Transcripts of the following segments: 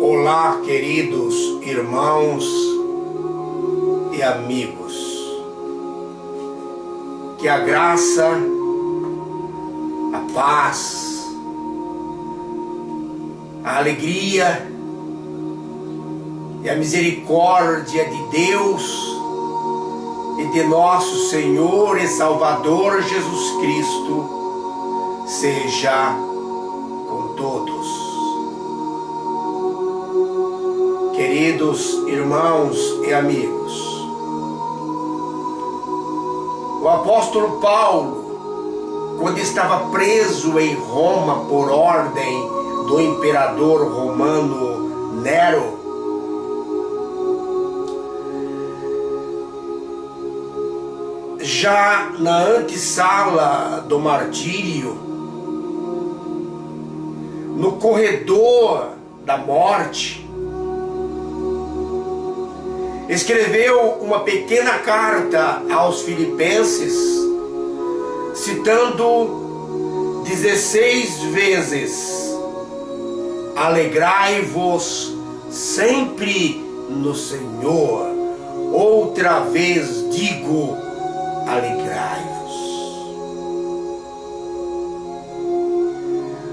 Olá, queridos irmãos e amigos. Que a graça, a paz, a alegria e a misericórdia de Deus e de nosso Senhor e Salvador Jesus Cristo seja com todos. Queridos irmãos e amigos, o apóstolo Paulo, quando estava preso em Roma por ordem do imperador romano Nero, já na antessala do martírio, no corredor da morte, escreveu uma pequena carta aos filipenses, citando 16 vezes: alegrai-vos sempre no Senhor. Outra vez digo, alegrai-vos.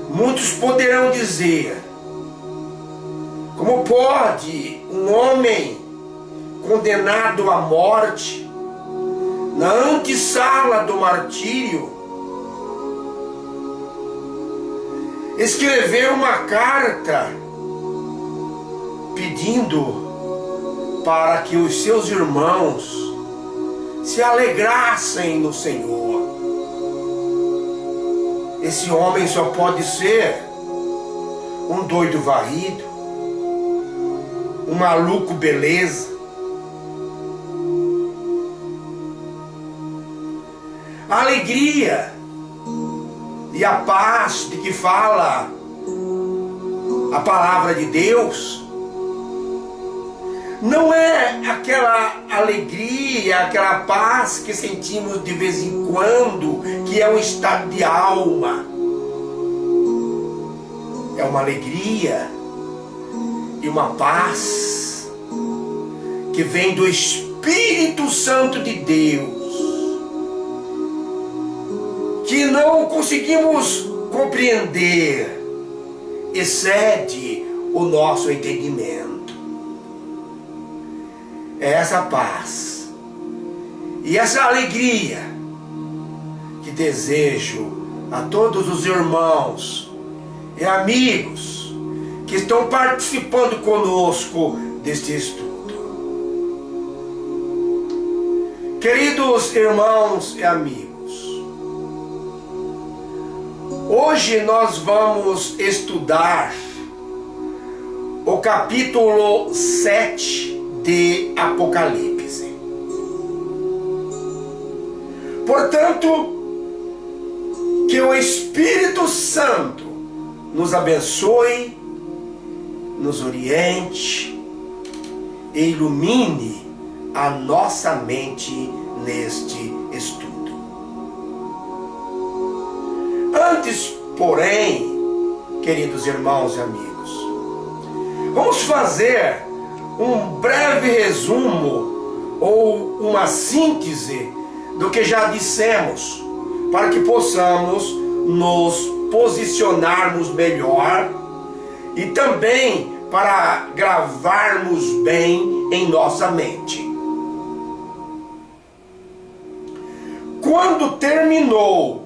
Muitos poderão dizer: como pode um homem condenado à morte, na antessala do martírio, escrever uma carta pedindo para que os seus irmãos se alegrassem no Senhor? Esse homem só pode ser um doido varrido, um maluco beleza. A alegria e a paz de que fala a palavra de Deus não é aquela alegria, aquela paz que sentimos de vez em quando, que é um estado de alma. É uma alegria e uma paz que vem do Espírito Santo de Deus, que não conseguimos compreender, excede o nosso entendimento. É essa paz e essa alegria que desejo a todos os irmãos e amigos que estão participando conosco deste estudo. Queridos irmãos e amigos, hoje nós vamos estudar o capítulo 7 de Apocalipse. Portanto, que o Espírito Santo nos abençoe, nos oriente e ilumine a nossa mente neste estudo. Antes, porém, queridos irmãos e amigos, vamos fazer um breve resumo ou uma síntese do que já dissemos, para que possamos nos posicionarmos melhor e também para gravarmos bem em nossa mente. Quando terminou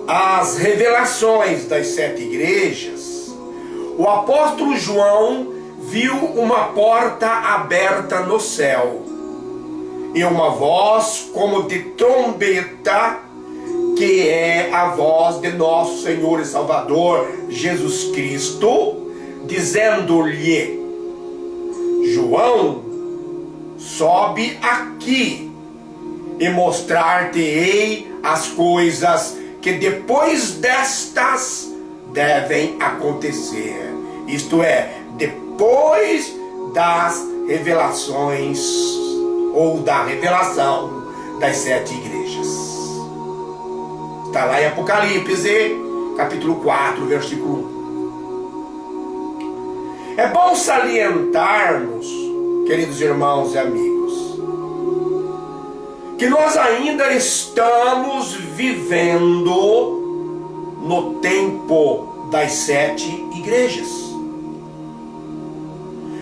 as revelações das 7 igrejas, o apóstolo João viu uma porta aberta no céu e uma voz como de trombeta, que é a voz de nosso Senhor e Salvador Jesus Cristo, dizendo-lhe: João, sobe aqui e mostrar-te-ei as coisas que depois destas devem acontecer. Isto é, depois das revelações ou da revelação das 7 igrejas. Está lá em Apocalipse, capítulo 4, versículo 1. É bom salientarmos, queridos irmãos e amigos, que nós ainda estamos vivendo no tempo das 7 igrejas.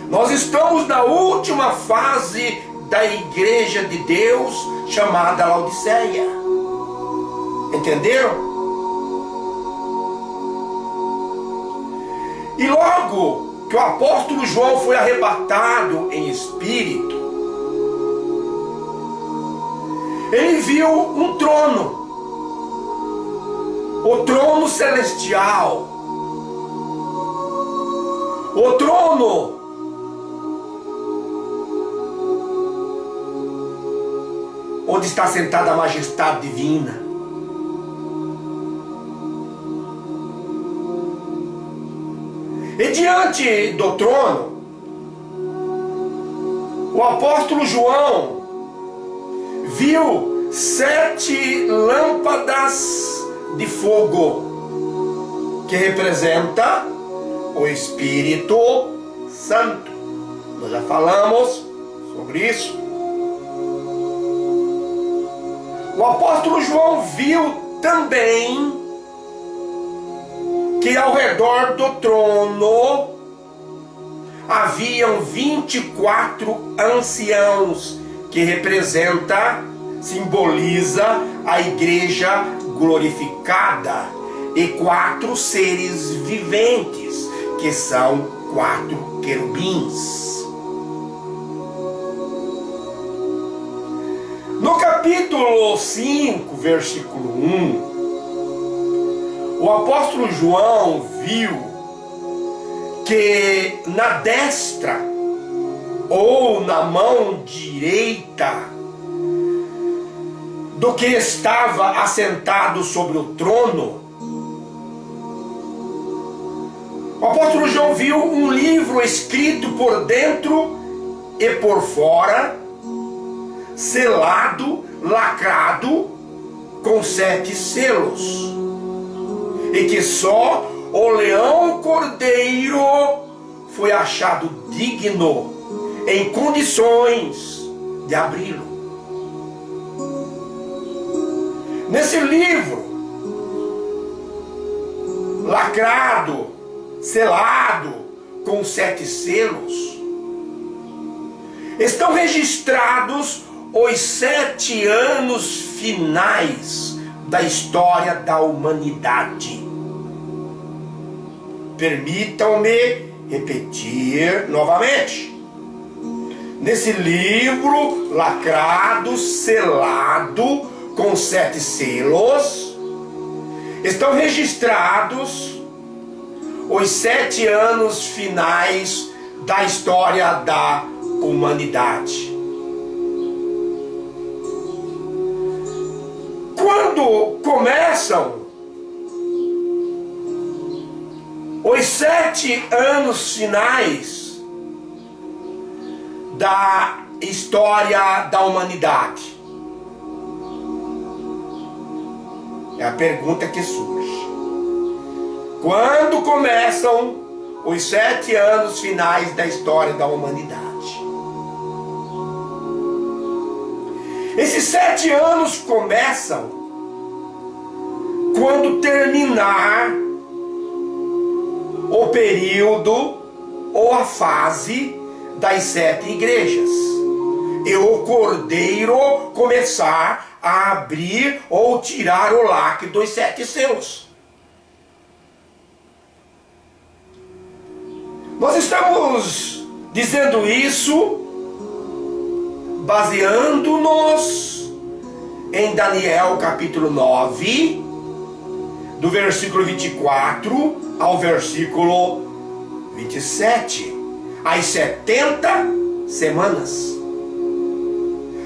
Nós estamos na última fase da igreja de Deus, chamada Laodiceia. Entenderam? E logo que o apóstolo João foi arrebatado em espírito, ele viu um trono, o trono celestial, o trono onde está sentada a majestade divina. E diante do trono, o apóstolo João viu 7 lâmpadas de fogo, que representa o Espírito Santo. Nós já falamos sobre isso. O apóstolo João viu também que ao redor do trono haviam 24 anciãos, que simboliza a igreja glorificada, e 4 seres viventes, que são 4 querubins. No capítulo 5, versículo 1, o apóstolo João viu que na destra ou na mão direita do que estava assentado sobre o trono, o apóstolo João viu um livro escrito por dentro e por fora, selado, lacrado, com 7 selos, e que só o leão cordeiro foi achado digno, em condições de abri-lo. Nesse livro, lacrado, selado, com 7 selos, estão registrados os 7 anos finais da história da humanidade. Permitam-me repetir novamente. Nesse livro lacrado, selado, com 7 selos, estão registrados os 7 anos finais da história da humanidade. Quando começam os 7 anos finais da história da humanidade? É a pergunta que surge. Quando começam os 7 anos finais da história da humanidade? Esses 7 anos começam quando terminar o período ou a fase das 7 igrejas, e o cordeiro começar a abrir ou tirar o lacre dos 7 selos. Nós estamos dizendo isso baseando-nos em Daniel capítulo 9, do versículo 24 ao versículo 27, as 70 semanas.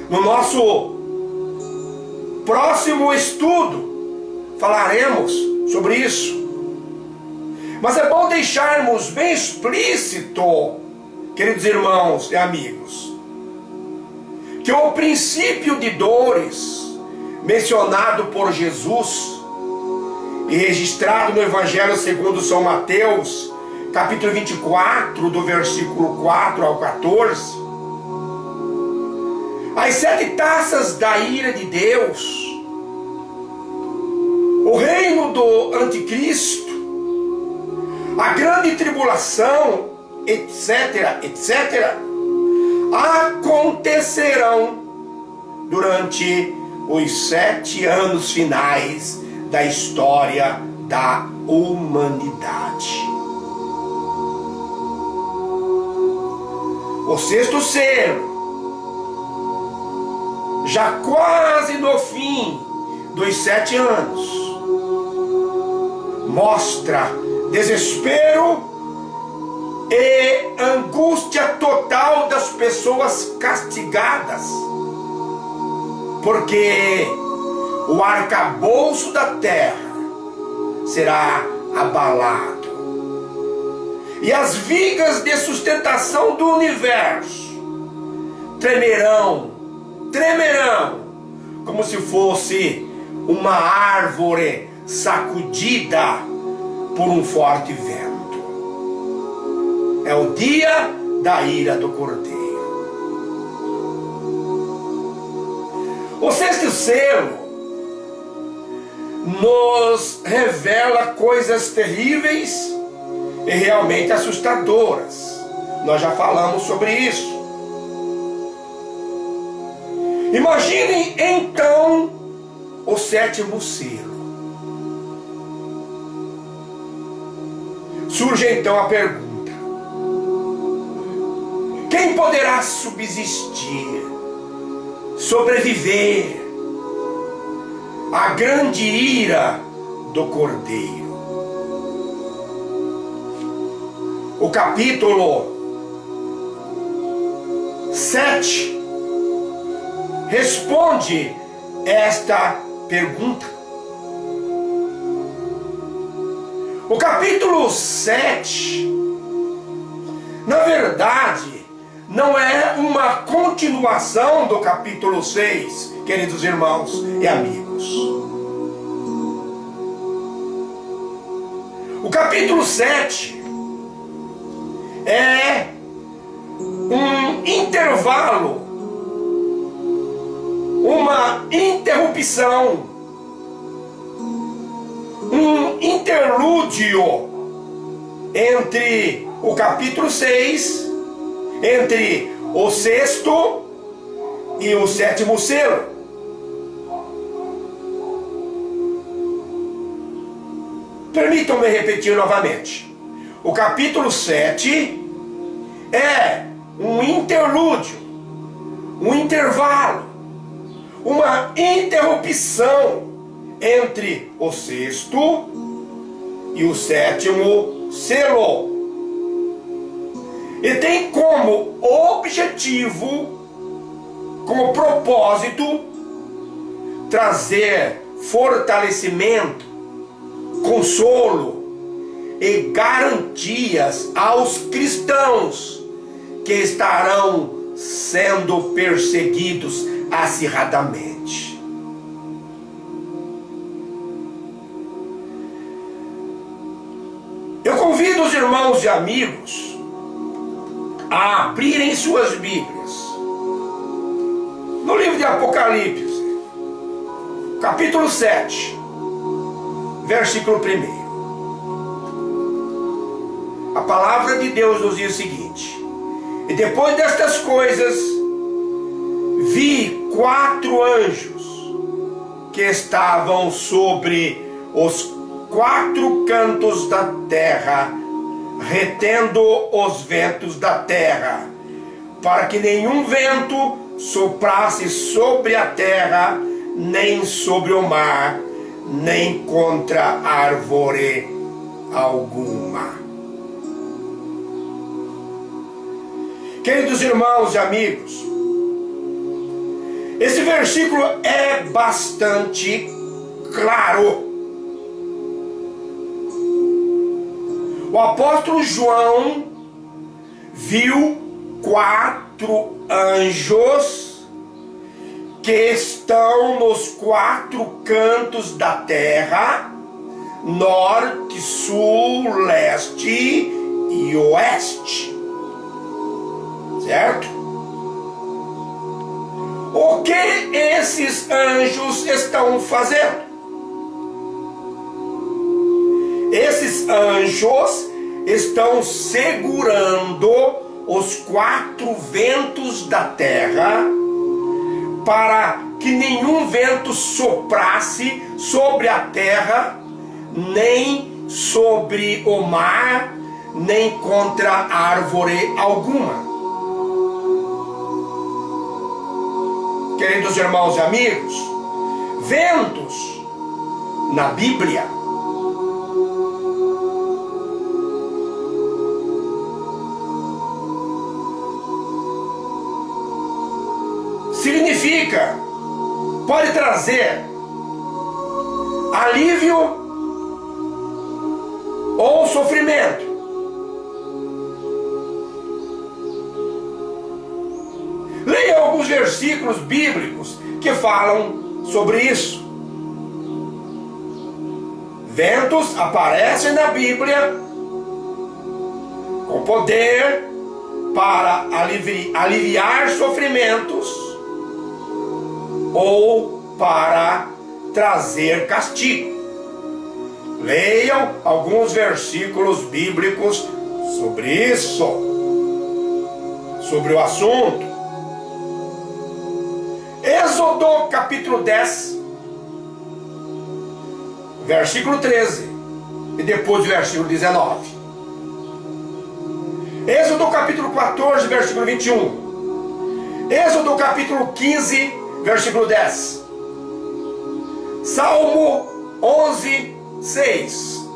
No nosso próximo estudo falaremos sobre isso. Mas é bom deixarmos bem explícito, queridos irmãos e amigos, que o princípio de dores mencionado por Jesus e registrado no Evangelho segundo São Mateus, capítulo 24, do versículo 4 ao 14, as 7 taças da ira de Deus, o reino do anticristo, a grande tribulação, etc., etc., acontecerão durante os 7 anos finais da história da humanidade. O 6º selo, já quase no fim dos 7 anos, mostra desespero e angústia total das pessoas castigadas, porque o arcabouço da terra será abalado e as vigas de sustentação do universo tremerão, como se fosse uma árvore sacudida por um forte vento. É o dia da ira do Cordeiro. O 6º selo nos revela coisas terríveis e realmente assustadoras. Nós já falamos sobre isso. Imaginem então o 7º selo. Surge então a pergunta: quem poderá subsistir, sobreviver à grande ira do Cordeiro? O capítulo 7 responde esta pergunta. O capítulo 7, na verdade, não é uma continuação do capítulo 6, queridos irmãos e amigos. O capítulo 7 é um intervalo, uma interrupção, um interlúdio entre o capítulo 6, entre o 6º e o 7º selo. Permitam-me repetir novamente. O capítulo 7 é um interlúdio, um intervalo, uma interrupção entre o 6º e o 7º selo. E tem como objetivo, como propósito, trazer fortalecimento, consolo e garantias aos cristãos que estarão sendo perseguidos acirradamente. Eu convido os irmãos e amigos a abrirem suas Bíblias no livro de Apocalipse, capítulo 7, versículo 1. A palavra de Deus nos diz o seguinte: e depois destas coisas vi 4 anjos que estavam sobre os 4 cantos da terra, retendo os ventos da terra, para que nenhum vento soprasse sobre a terra, nem sobre o mar, nem contra árvore alguma. Queridos irmãos e amigos, esse versículo é bastante claro. O apóstolo João viu 4 anjos que estão nos 4 cantos da terra, norte, sul, leste e oeste. Certo? O que esses anjos estão fazendo? Esses anjos estão segurando os 4 ventos da terra para que nenhum vento soprasse sobre a terra, nem sobre o mar, nem contra árvore alguma. Queridos irmãos e amigos, ventos na Bíblia significa, pode trazer alívio ou sofrimento. Leia alguns versículos bíblicos que falam sobre isso. Ventos aparecem na Bíblia com poder para aliviar sofrimentos ou para trazer castigo. Leiam alguns versículos bíblicos sobre isso, sobre o assunto. Êxodo capítulo 10, versículo 13 e depois o versículo 19. Êxodo capítulo 14, versículo 21. Êxodo capítulo 15, versículo 10. Salmo 11, 6.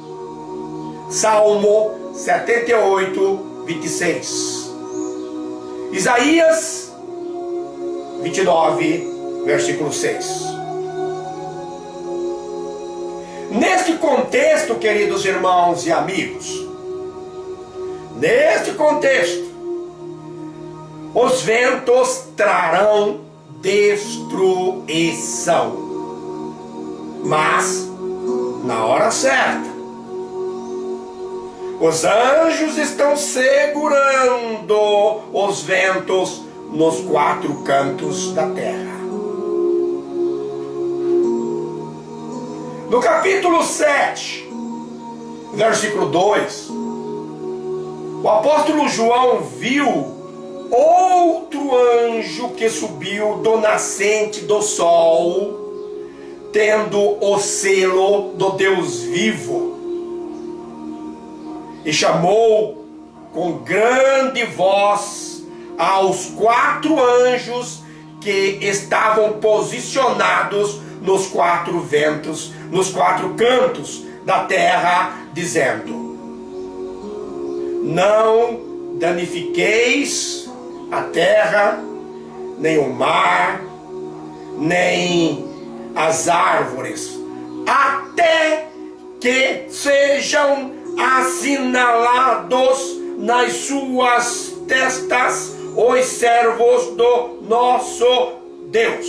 Salmo 78, 26. Isaías 29, versículo 6. Neste contexto, queridos irmãos e amigos, neste contexto, os ventos trarão destruição, mas na hora certa. Os anjos estão segurando os ventos nos 4 cantos da terra. No capítulo 7, versículo 2, o apóstolo João viu outro anjo que subiu do nascente do sol, tendo o selo do Deus vivo, e chamou com grande voz aos 4 anjos que estavam posicionados nos 4 ventos, nos 4 cantos da terra, dizendo: não danifiqueis a terra, nem o mar, nem as árvores, até que sejam assinalados nas suas testas os servos do nosso Deus.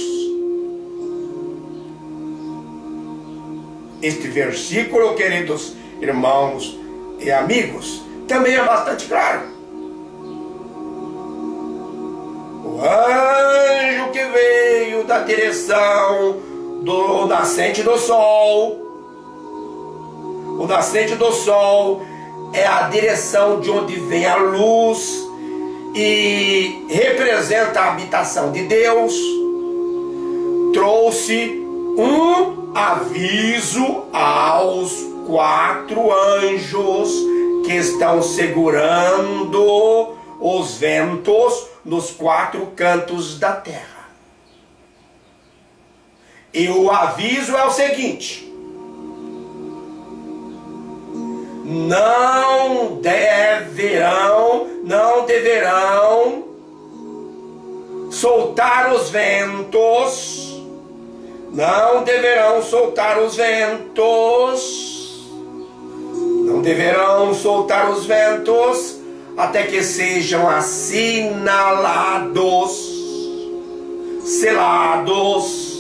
Este versículo, queridos irmãos e amigos, também é bastante claro. O anjo que veio da direção do nascente do sol, o nascente do sol é a direção de onde vem a luz e representa a habitação de Deus, trouxe um aviso aos 4 anjos que estão segurando os ventos nos 4 cantos da terra. E o aviso é o seguinte: não deverão soltar os ventos, não deverão soltar os ventos até que sejam assinalados, selados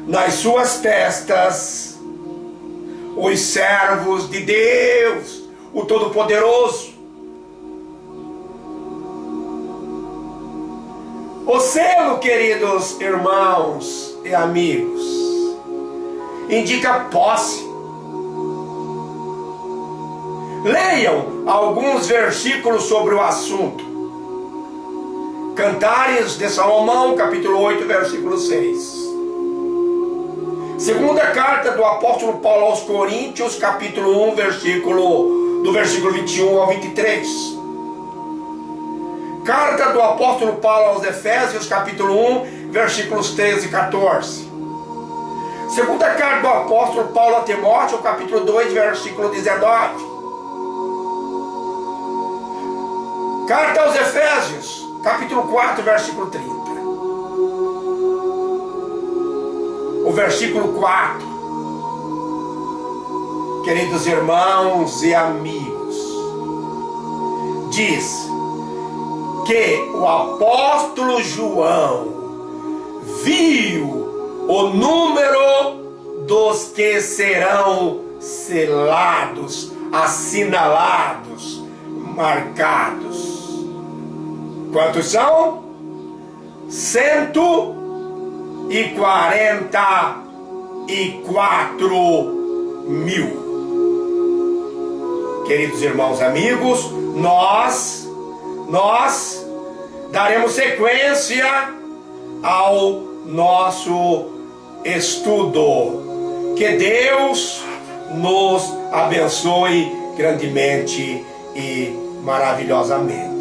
nas suas testas os servos de Deus, o Todo-Poderoso. O selo, queridos irmãos e amigos, indica posse. Leiam alguns versículos sobre o assunto. Cantares de Salomão, capítulo 8, versículo 6. Segunda carta do apóstolo Paulo aos Coríntios, capítulo 1, do versículo 21 ao 23. Carta do apóstolo Paulo aos Efésios, capítulo 1, versículos 13 e 14. Segunda carta do apóstolo Paulo a Timóteo, capítulo 2, versículo 19. Carta aos Efésios, capítulo 4, versículo 30. O versículo 4. Queridos irmãos e amigos, diz que o apóstolo João viu o número dos que serão selados, assinalados, marcados. Quantos são? 144.000. Queridos irmãos e amigos, nós daremos sequência ao nosso estudo. Que Deus nos abençoe grandemente e maravilhosamente.